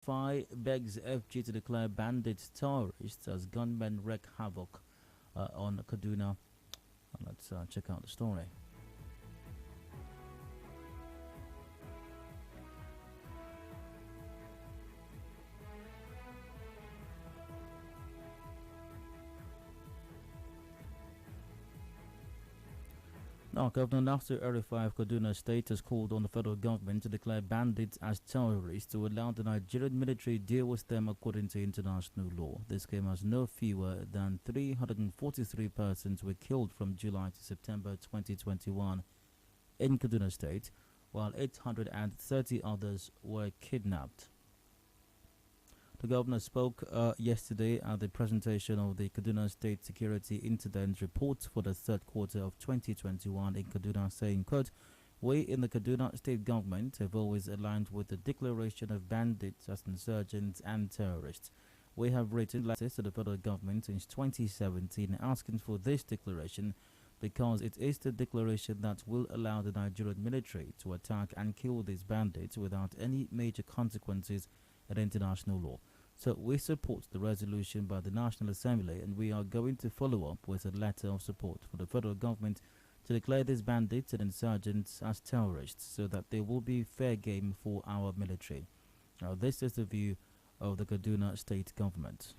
El-Rufai begs FG to declare bandits terrorists as gunmen wreak havoc on Kaduna. Let's check out the story. Now, Governor Nasir El-Rufai of Kaduna State has called on the federal government to declare bandits as terrorists to allow the Nigerian military deal with them according to international law. This came as no fewer than 343 persons were killed from July to September 2021 in Kaduna State, while 830 others were kidnapped. The governor spoke yesterday at the presentation of the Kaduna State Security Incident Report for the third quarter of 2021 in Kaduna, saying, quote, "We in the Kaduna State government have always aligned with the declaration of bandits as insurgents and terrorists. We have written letters to the federal government since 2017 asking for this declaration because it is the declaration that will allow the Nigerian military to attack and kill these bandits without any major consequences in international law. So we support the resolution by the National Assembly, and we are going to follow up with a letter of support for the federal government to declare these bandits and insurgents as terrorists so that there will be fair game for our military." Now, this is the view of the Kaduna State government.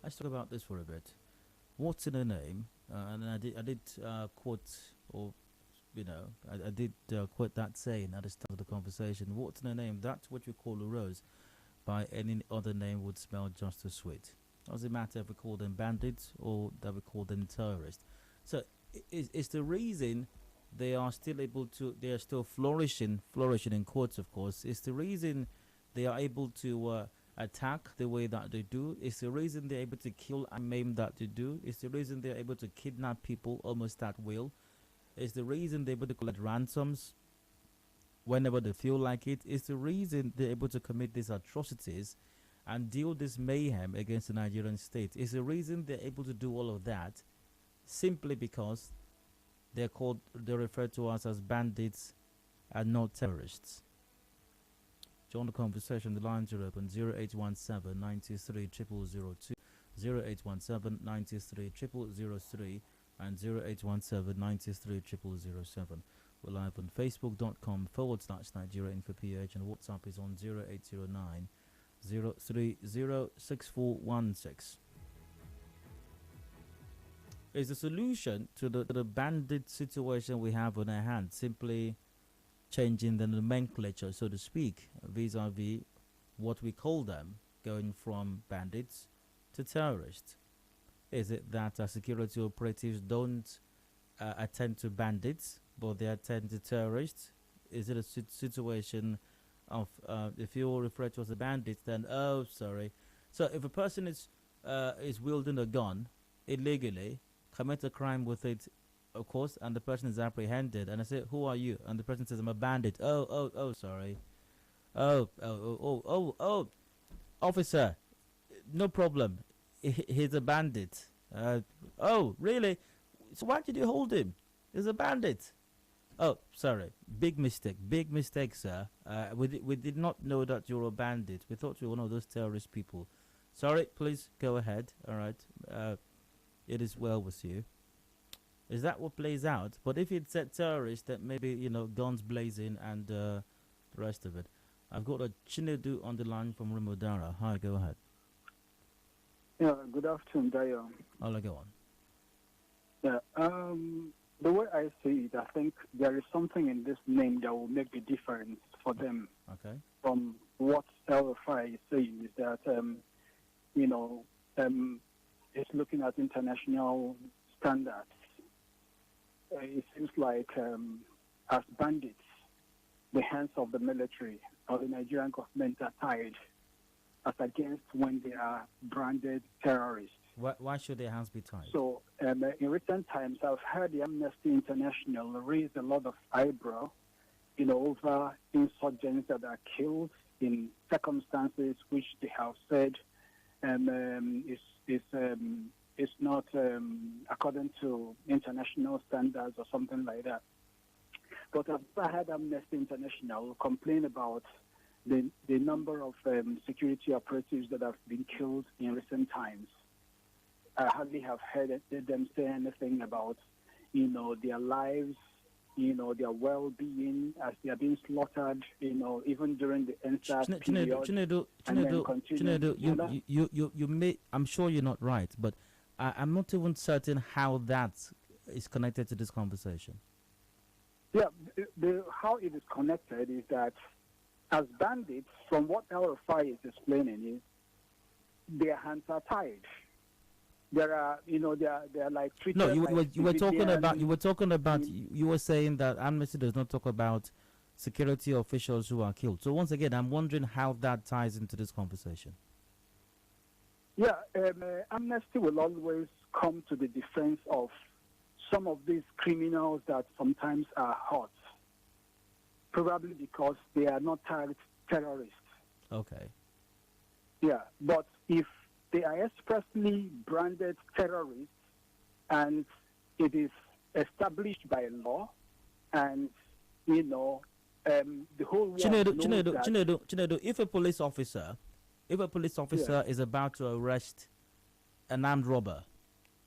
Let's talk about this for a bit. What's in a name? And I did quote, or I did quote that saying at the start of the conversation. What's in a name? That's what we call a rose. By any other name would smell just as sweet. Doesn't matter if we call them bandits or that we call them terrorists. So it's the reason they are still able to, they are still flourishing in courts, of course. It's the reason they are able to attack the way that they do. It's the reason they're able to kill and maim that they do. It's the reason they're able to kidnap people almost at will. It's the reason they're able to collect ransoms whenever they feel like it. It's the reason they're able to commit these atrocities and deal this mayhem against the Nigerian state. It's the reason they're able to do all of that simply because they're referred to us as bandits and not terrorists. Join the conversation. The lines are open 0817 93 00002, 0817 93 00003 and 0817 93 00007. We're live on facebook.com/Nigeria Info PH, and WhatsApp is on 0809 030 6416. Is the solution to the bandit situation we have on our hands simply changing the nomenclature, so to speak, vis-a-vis what we call them, going from bandits to terrorists? Is it that our security operatives don't attend to bandits, but they attend to terrorists? Is it a situation of if you refer to as a bandit, then oh, sorry. So if a person is wielding a gun illegally, commit a crime with it, of course, and the person is apprehended, and I say, "Who are you?" and the person says, "I'm a bandit." Oh, sorry. Oh, officer, no problem. He's a bandit. Oh, really? So why did you hold him? He's a bandit. Oh, sorry. Big mistake, sir. We did not know that you were a bandit. We thought you were one of those terrorist people. Sorry, please go ahead. All right. It is well with you. Is that what plays out? But if it said terrorist, then maybe, guns blazing and the rest of it. I've got a Chinedu on the line from Rimodara. Hi, go ahead. Yeah, good afternoon, Dayo. I'll go on. Yeah, the way I see it, I think there is something in this name that will make the difference for them. Okay. From what El-Rufai is saying is that, it's looking at international standards. It seems like as bandits, the hands of the military or the Nigerian government are tied as against when they are branded terrorists. Why should their hands be tied? So in recent times, I've heard the Amnesty International raise a lot of eyebrow, over insurgents that are killed in circumstances which they have said is not according to international standards or something like that. But I've had Amnesty International complain about the number of security operatives that have been killed in recent times. I hardly have heard them say anything about, their lives, their well-being as they are being slaughtered, even during the NSAS period. Chinedu, you may, I'm sure you're not right, but I'm not even certain how that is connected to this conversation. Yeah, how it is connected is that as bandits, from what El-Rufai is explaining, is their hands are tied. There are, they're like treated. No, you were talking about. You were saying that Amnesty does not talk about security officials who are killed. So once again, I'm wondering how that ties into this conversation. Yeah, Amnesty will always come to the defense of some of these criminals that sometimes are hot, probably because they are not tagged terrorists. Okay. Yeah, but if they are expressly branded terrorists and it is established by law and, the whole world Chinedu, if a police officer is about to arrest an armed robber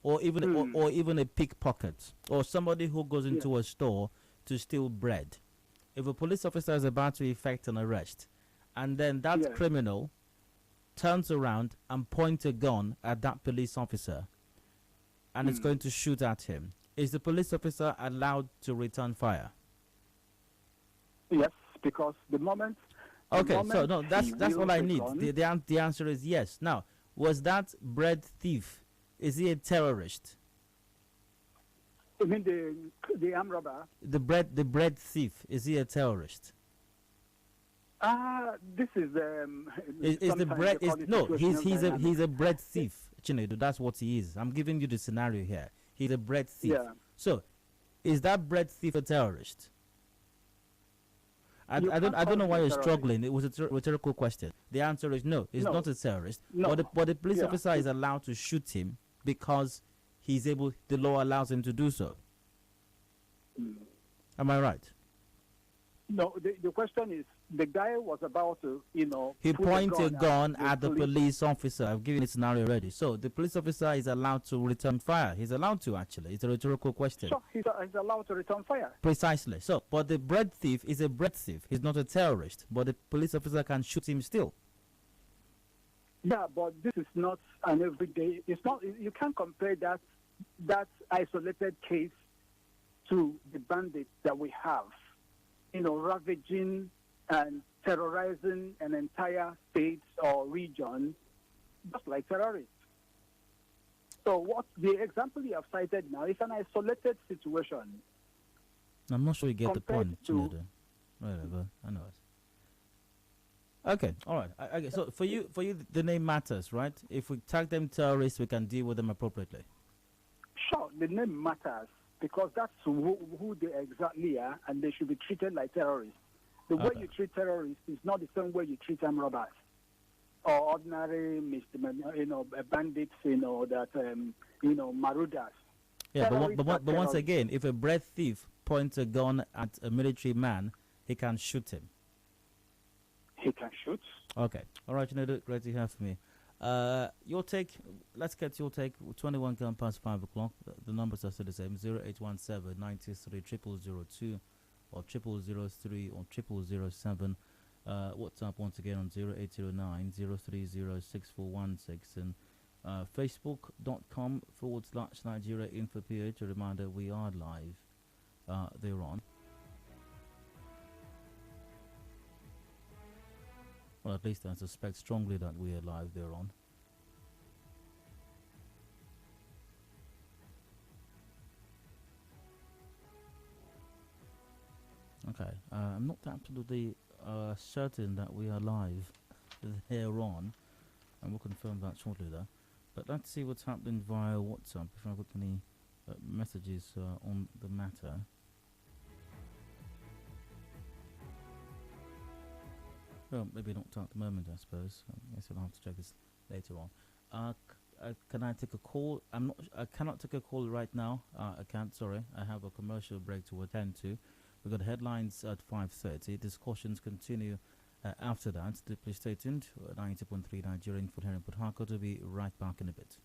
or even a pickpocket or somebody who goes into a store to steal bread, if a police officer is about to effect an arrest and then that criminal turns around and points a gun at that police officer and is going to shoot at him, is the police officer allowed to return fire? Yes, because the moment... so no, that's all I need. The answer is yes. Now, was that bread thief, is he a terrorist? You mean the armed robber? The bread thief, is he a terrorist? This is is the bread is no he's a bread thief, Chinedu. That's what he is. I'm giving you the scenario here. He's a bread thief. Yeah. So, is that bread thief a terrorist? I don't know why you're struggling. It was a rhetorical question. The answer is no. He's not a terrorist. No. But the police officer is allowed to shoot him because he's able. The law allows him to do so. Am I right? No. The question is, the guy was about to, he pointed a gun at the police officer. I've given a scenario already. So the police officer is allowed to return fire. He's allowed to, actually. It's a rhetorical question. Sure, he's allowed to return fire. Precisely. So, but the bread thief is a bread thief. He's not a terrorist. But the police officer can shoot him still. Yeah, but this is not an everyday. It's not. You can't compare that isolated case to the bandits that we have. Ravaging and terrorizing an entire state or region, just like terrorists. So what the example you have cited now is an isolated situation. I'm not sure you get the point. Whatever, I know it. Okay, all right. Okay, so for you, the name matters, right? If we tag them terrorists, we can deal with them appropriately. Sure, the name matters because that's who they exactly are, and they should be treated like terrorists. The way you treat terrorists is not the same way you treat armed robbers or ordinary bandits, marauders. Yeah, but once again, if a bread thief points a gun at a military man, he can shoot him. He can shoot. Okay. All right, great to hear from me. Your take, let's get your take. 21 gone past 5 o'clock. The numbers are still the same: 0817 93 0002 or 0003 or 0007. WhatsApp once again on 0809 030 6416 and Facebook.com/Nigeria Info PH. A reminder, we are live thereon. Well, at least I suspect strongly that we are live thereon. Okay, I'm not absolutely certain that we are live thereon, and we'll confirm that shortly though. But let's see what's happening via WhatsApp, if I've got any messages on the matter. Well, maybe not at the moment, I suppose. I guess I'll have to check this later on. Can I take a call? I cannot take a call right now. I can't, sorry. I have a commercial break to attend to. We've got headlines at 5:30. Discussions continue after that. Please stay tuned. 90.3 Nigerian Food here in Port Harcourt. Will be right back in a bit.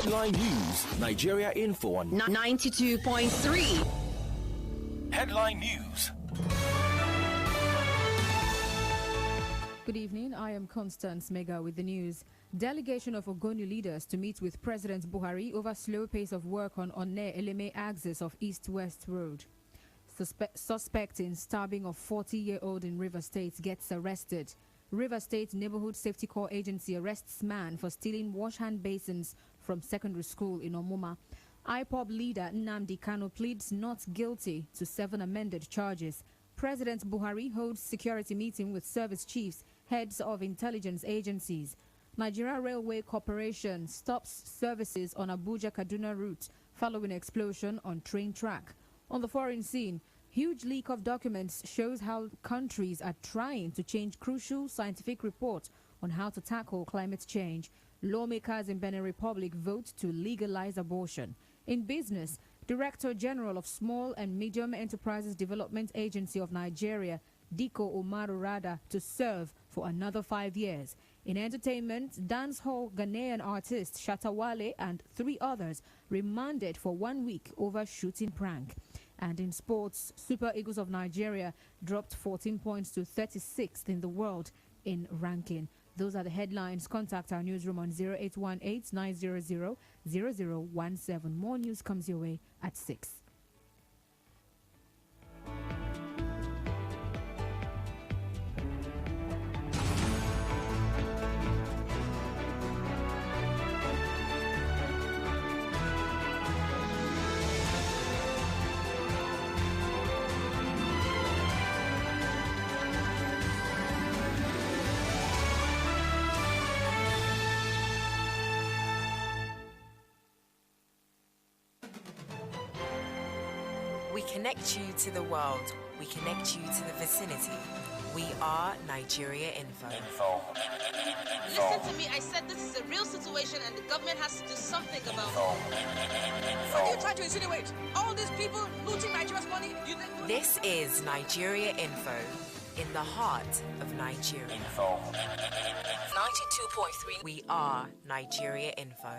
Headline News, Nigeria Info on 92.3. Headline News. Good evening. I am Constance Mega with the news. Delegation of Ogoni leaders to meet with President Buhari over slow pace of work on Onne-Eleme axis of East-West Road. Suspect in stabbing of 40-year-old in River State gets arrested. River State Neighborhood Safety Corps Agency arrests man for stealing wash-hand basins from secondary school in Omuma. IPOB leader Nnamdi Kanu pleads not guilty to 7 amended charges. President Buhari holds security meeting with service chiefs, heads of intelligence agencies. Nigeria Railway Corporation stops services on Abuja-Kaduna route following explosion on train track. On the foreign scene, huge leak of documents shows how countries are trying to change crucial scientific report on how to tackle climate change. Lawmakers in Benin Republic vote to legalize abortion. In business, Director General of Small and Medium Enterprises Development Agency of Nigeria, Diko Umaru Rada, to serve for another 5 years. In entertainment, dancehall Ghanaian artist Shatawale and 3 others remanded for 1 week over shooting prank. And in sports, Super Eagles of Nigeria dropped 14 points to 36th in the world in ranking. Those are the headlines. Contact our newsroom on 0818-900-0017. More news comes your way at 6. We connect you to the world. We connect you to the vicinity. We are Nigeria Info. Listen to me, I said this is a real situation and the government has to do something about it. What are you trying to insinuate? All these people looting Nigeria's money? This is Nigeria Info, in the heart of Nigeria. 92.3. We are Nigeria Info.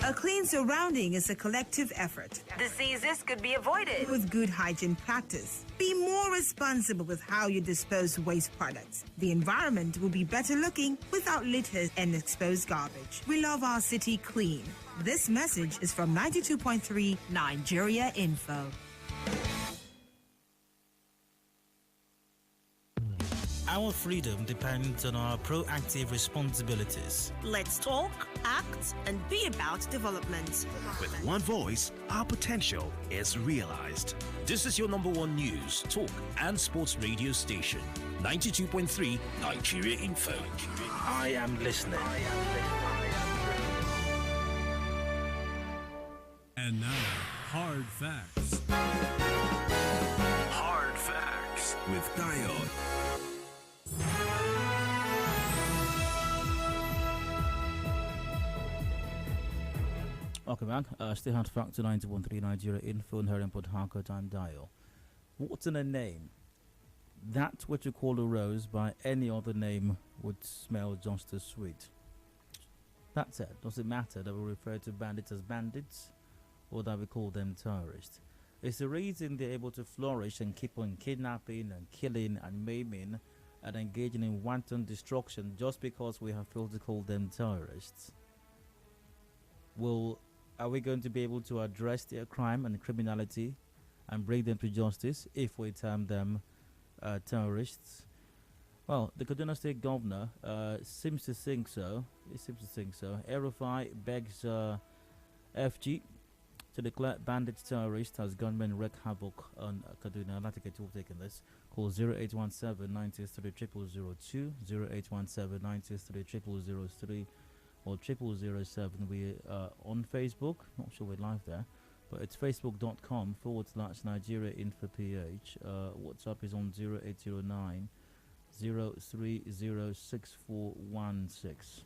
A clean surrounding is a collective effort. Diseases could be avoided With good hygiene practice, be more responsible with how you dispose waste products. The environment will be better looking without litter and exposed garbage. We love our city clean. This message is from 92.3 Nigeria Info. Our freedom depends on our proactive responsibilities. Let's talk, act, and be about development. With one voice, our potential is realized. This is your number 1 news, talk, and sports radio station. 92.3 Nigeria Info. I am listening. And now, Hard Facts. Hard Facts with Diode. Welcome back. Still Hard Facts to 91.3 Nigeria Info and Herring Port Harcourt and Dial. What's in a name? That which you call a rose by any other name would smell just as sweet. That's it. Does it matter that we refer to bandits as bandits or that we call them terrorists? It's the reason they're able to flourish and keep on kidnapping and killing and maiming and engaging in wanton destruction just because we have failed to call them terrorists. Are we going to be able to address their crime and criminality and bring them to justice if we term them terrorists? Well, the Kaduna State Governor seems to think so. He seems to think so. El-Rufai begs FG to declare bandits terrorists as gunmen wreak havoc on Kaduna. I'd like to get your take on this. Call 0817 923 0002, 0817 923 0003. or 0007. We are on Facebook. Not sure we're live there, but it's facebook.com/Nigeria Info PH. WhatsApp is on 0809 0306416.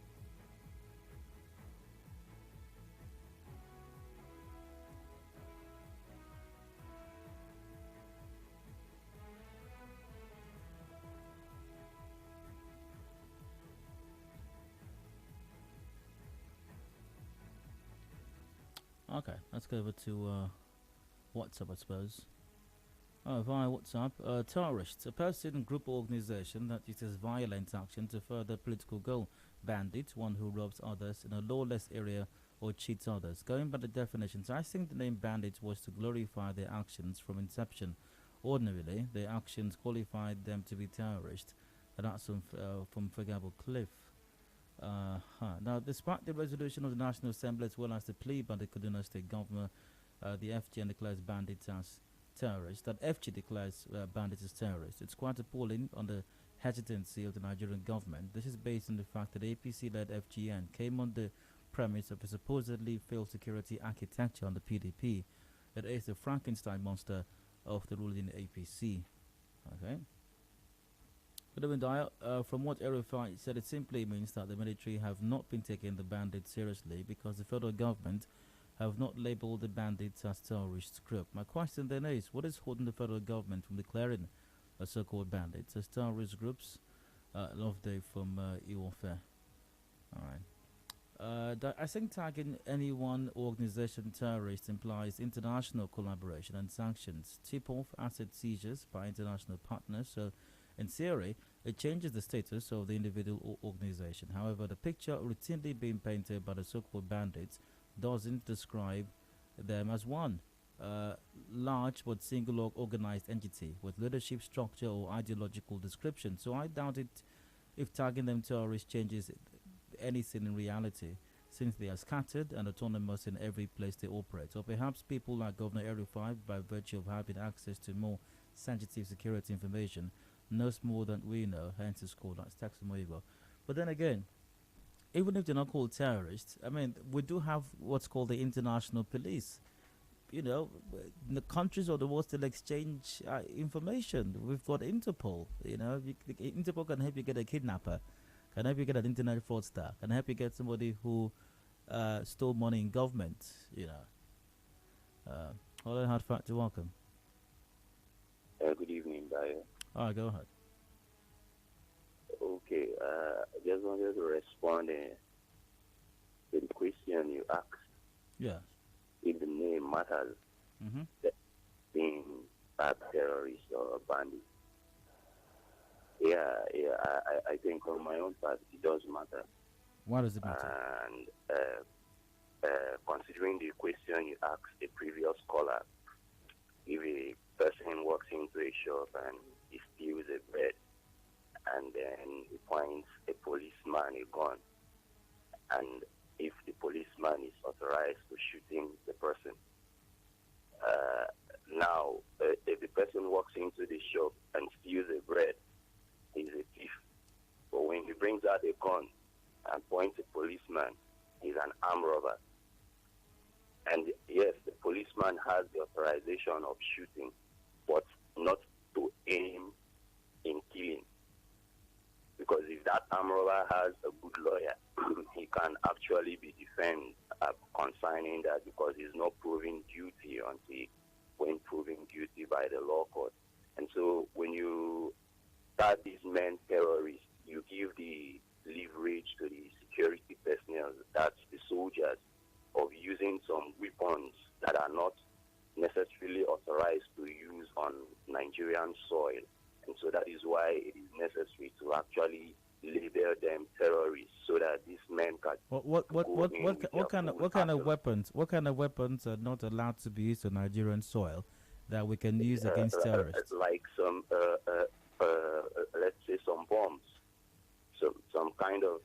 Okay, let's go over to WhatsApp, I suppose. Via WhatsApp, terrorists, a person, group, or organization that uses violent action to further political goal. Bandit, one who robs others in a lawless area or cheats others. Going by the definitions, I think the name bandit was to glorify their actions from inception. Ordinarily, their actions qualified them to be terrorists. And that's from, for example, Cliff. Now, despite the resolution of the National Assembly as well as the plea by the Kaduna State Governor, the FGN declares bandits as terrorists. That FG declares bandits as terrorists. It's quite appalling on the hesitancy of the Nigerian government. This is based on the fact that APC-led FGN came on the premise of a supposedly failed security architecture on the PDP. It is the Frankenstein monster of the ruling APC. Okay. But even from what El-Rufai said, it simply means that the military have not been taking the bandits seriously because the federal government have not labelled the bandits as terrorist group. My question then is, what is holding the federal government from declaring the so-called bandits as terrorist groups? Love Day from Iwofe. Alright. I think tagging any one organization terrorist implies international collaboration and sanctions. Tip-off asset seizures by international partners. So, in theory, it changes the status of the individual organization. However, the picture routinely being painted by the so-called bandits doesn't describe them as one large but single organized entity with leadership structure or ideological description. So I doubt it if tagging them terrorists changes anything in reality, since they are scattered and autonomous in every place they operate. Or perhaps people like Governor El-Rufai, by virtue of having access to more sensitive security information, knows more than we know, hence it's called as Taximoivo. But then again, even if they're not called terrorists, I mean, we do have what's called the international police. You know, the countries of the world still exchange information. We've got Interpol. You know, Interpol can help you get a kidnapper, can help you get an internet fraudster, can help you get somebody who stole money in government. You know, all hard fact to welcome. Good evening, Bayo. All right, go ahead. Okay, just wanted to respond to the question you asked. Yeah. If the name matters, being a terrorist or a bandit. Yeah, I think on my own part, it does matter. Why does it matter? And considering the question you asked the previous caller, if a person walks into a shop and he steals a bread, and then he finds a policeman a gun, and if the policeman is authorized to shooting the person, now if the person walks into the shop and steals a bread, he's a thief. But when he brings out a gun and points a policeman, he's an armed robber. And yes, the policeman has the authorization of shooting, but not to aim in killing. Because if that armed robber has a good lawyer, he can actually be defended concerning that, because he's not proven guilty until when proven guilty by the law court. And so when you start these men terrorists, you give the leverage to the security personnel, that's the soldiers, of using some weapons that are not necessarily authorized to use on Nigerian soil. And so that is why it is necessary to actually label them terrorists, so that these men can. What kind of weapons are not allowed to be used on Nigerian soil that we can use against terrorists? Like some, let's say, some bombs, some kind of.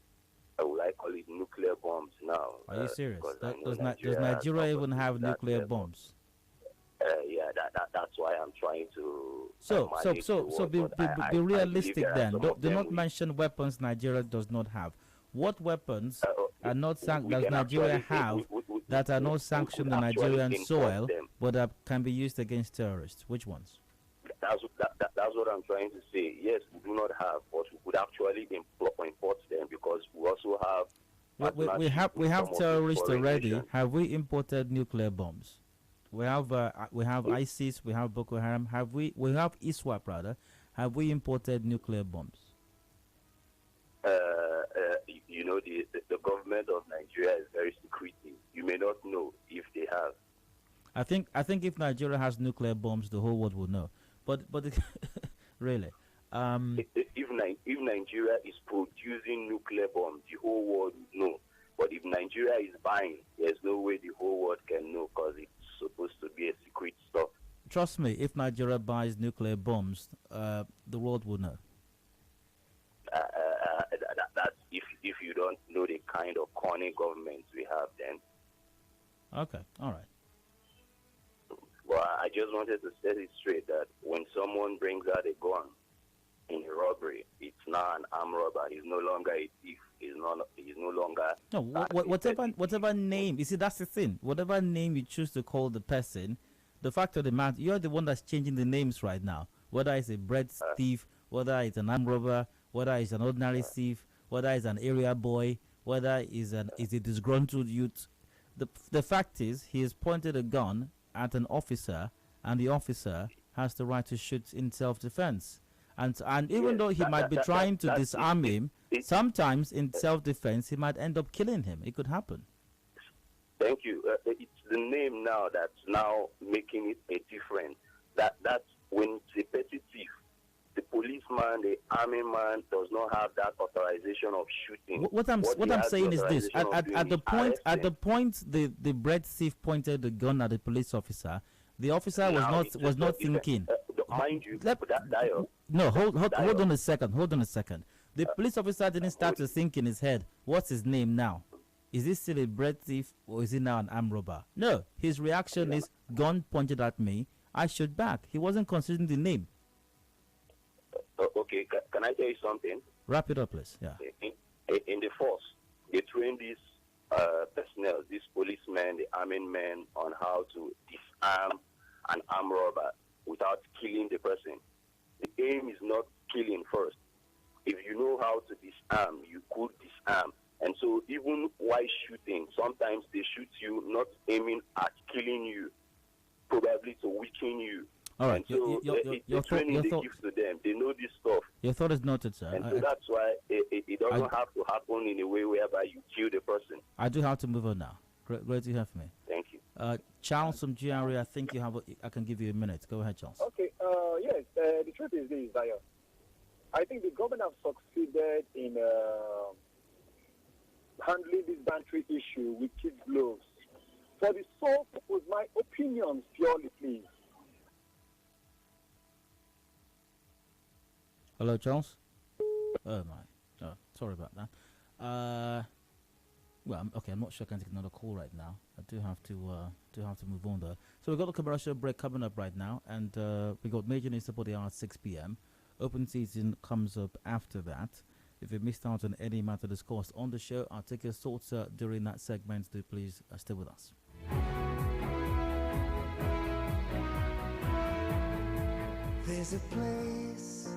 Would I call it nuclear bombs now? Are you serious? Does Nigeria even have nuclear bombs? Yeah, that's why I'm trying to. Be realistic then. Do not mention weapons Nigeria does not have. What weapons are not does Nigeria have that are not sanctioned on Nigerian soil but that can be used against terrorists? Which ones? That's what I'm trying to say. Yes, we do not have, but we could actually import them, because we also have. We have terrorists already. Have we imported nuclear bombs? We have ISIS. We have Boko Haram. We have ISWAP rather. Have we imported nuclear bombs? You know, the government of Nigeria is very secretive. you may not know if they have. I think if Nigeria has nuclear bombs, the whole world will know. But really, if Nigeria is producing nuclear bombs, the whole world will know. But if Nigeria is buying, there's no way the whole world can know because it's supposed to be a secret stuff. Trust me, if Nigeria buys nuclear bombs, the world will know. That's if you don't know the kind of corny government we have, then. Okay, all right. Well, I just wanted to set it straight that when someone brings out a gun in a robbery, it's now an armed robber. He's no longer a thief. He's no longer. No, whatever name. You see, that's the thing. Whatever name you choose to call the person, the fact of the matter, you're the one that's changing the names right now. Whether it's a bread thief, whether it's an armed robber, whether it's an ordinary thief, whether it's an area boy, whether it's a disgruntled youth. The fact is, he has pointed a gun at an officer, and the officer has the right to shoot in self-defense. And even though he might be trying to disarm him, sometimes in self-defense he might end up killing him. It could happen. Thank you. It's the name now that's now making it a difference. That's when it's a petty thief. The policeman, the army man does not have that authorization of shooting. What I'm saying is this: at the point the bread thief pointed the gun at the police officer, the officer was not thinking. Mind you, hold on a second. The police officer didn't start to think in his head, what's his name now? Is he still a bread thief or is he now an armed robber? No, his reaction is, gun pointed at me, I shoot back. He wasn't considering the name. Okay, can I tell you something? Wrap it up, please. Yeah. In the force, they train these personnel, these policemen, the army men, on how to disarm an armed robber without killing the person. The aim is not killing first. If you know how to disarm, you could disarm. And so even while shooting, sometimes they shoot you not aiming at killing you, probably to weaken you. All right. And so the training they give to them, they know this stuff. Your thought is noted, sir. And so that's why it doesn't have to happen in a way whereby you kill the person. I do have to move on now. Great to have me. Thank you. Charles from GRA, I think you have. I can give you a minute. Go ahead, Charles. Okay. Yes. The truth is this, Zion. I think the government have succeeded in handling this banditry issue with kid gloves. For the sole purpose, my opinion purely, please. Hello, Charles. Oh my. Oh, sorry about that. Well, okay. I'm not sure I can take another call right now. I do have to move on though. So we've got a commercial break coming up right now, and we got major news about the hour 6 p.m. Open season comes up after that. If you missed out on any matter discussed on the show, I'll take your thoughts during that segment. Do please stay with us. There's a place